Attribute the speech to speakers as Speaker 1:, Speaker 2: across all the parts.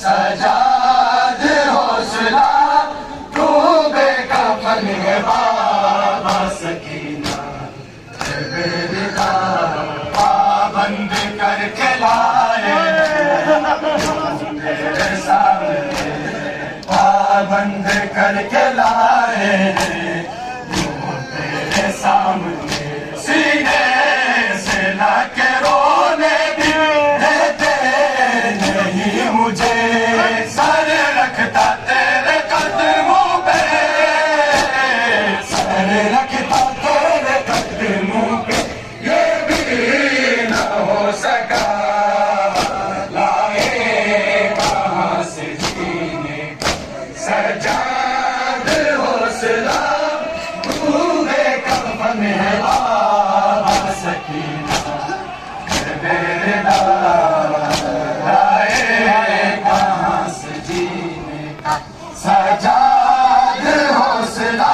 Speaker 1: سجاد حوصلہ تو بے کفن ہے بابا سکینہ پابند کر کے لائے تیرے سامنے پابند کر کے لائے تیرے سامنے سینے سے لا کے رونے بھی دیتے نہیں مجھے سر رکھتا تیرے قدموں پہ سر رکھتا تیرے قدموں پہ یہ بھی نہ ہو سکا لائے کہاں سے جینے سجاد حوصلہ تو بے کفن ہے بابا سکینہ میرے کہاں سے جینے سجاد حوصلہ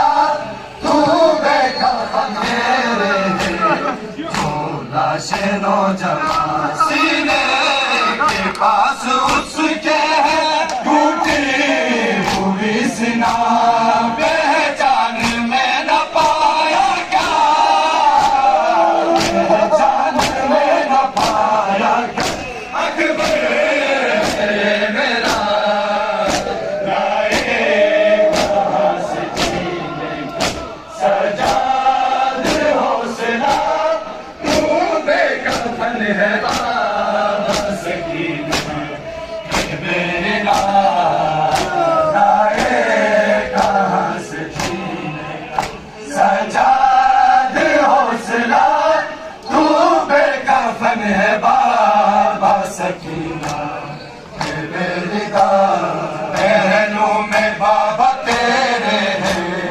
Speaker 1: تو بے کفن میرے لاش نوجوان سینے کے پاس اس کے ہے ٹوٹی ہوئی سنا پہچان میں نہ پایا کیا پہچان میں نہ پایا کیا اکبر ہے میرا لائے کہاں سے جینے سجاد حوصلہ تو بے کفن ہے بابا سکینہ میرے لائے کہاں سے جینے سجاد حوصلہ تو بے کفن ہے بابا سکینہ میرے پہلو میں بابا تیرے ہیں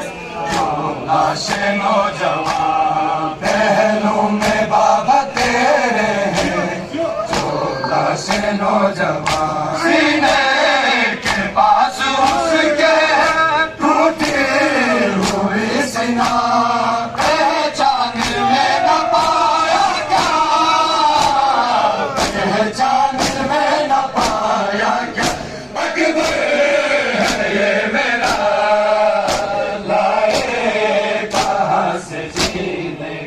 Speaker 1: جو لاش نوجوان پہلو میں بابا تیرے ہیں جو لاش نوجوان سینے کے پاس اس کے ٹوٹی ہوئی سنا پہچان میں نہ پایا کیا پہچان میں نہ پایا کیا اکبر ہے یہ میرا لائے کہاں سے جینے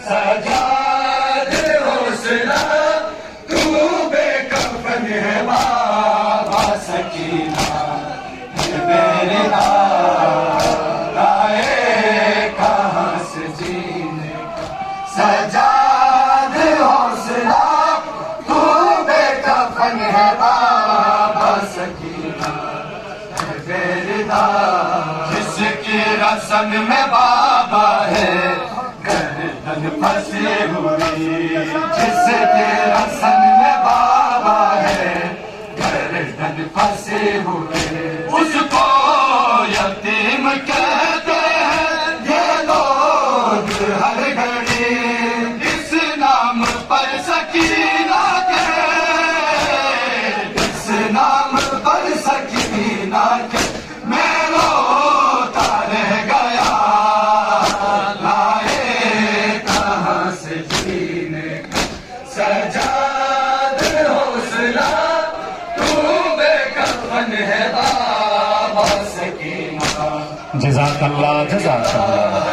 Speaker 1: سجاد حوصلہ تو بے کفن ہے بابا سکینہ میرے لائے کہاں سے جینے سجاد حوصلہ تو بے کفن ہے بابا سکینہ میرے جس کی رسم میں بابا ہے گردن پھنسی ہوئی جس کی رسم میں بابا ہے گردن پھنسی ہوئی اس کو یتیم کہتے ہیں یہ لوگ ہر گھڑی اس نام پر سکینہ کے اس نام پر سکینہ کے میں روتا رہ گیا لائے کہاں سے جینے سجاد حوصلہ تو بے کفن ہے بابا سکینہ
Speaker 2: جزاک اللہ جزاک اللہ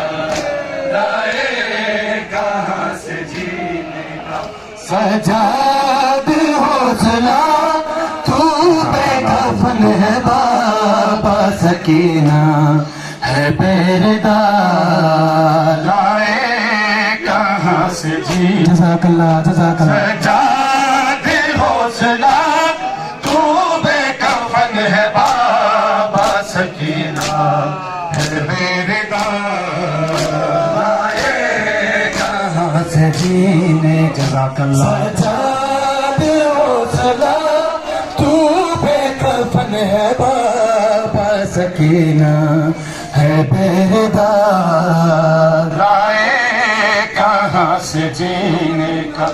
Speaker 1: لائے کہاں سے جینے سجاد حوصلہ تو بے کفن ہے بابا سکینہ ہے بیردار لائے کہاں سے جینے
Speaker 2: جزاک اللہ جزاک اللہ
Speaker 1: سجاد حوصلہ تو بے کفن ہے بابا سکینہ ہے میرے دار لائے کہاں
Speaker 2: سے جینے جزاک اللہ
Speaker 1: سجاد حوصلہ تو بے کفن ہے بابا
Speaker 2: سکینہ ہے بیدار
Speaker 1: لائے کہاں سے جینے کا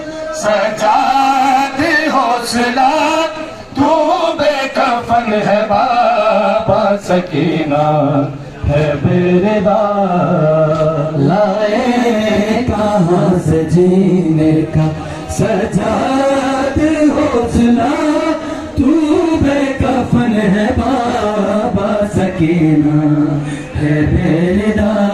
Speaker 1: سجاد حوصلہ تو بے کفن ہے بابا سکینہ ہے بیدار
Speaker 2: لائے کہاں سے جینے کا سجاد حوصلہ تو بے کفن ہے بابا سکینہ ہے بیدار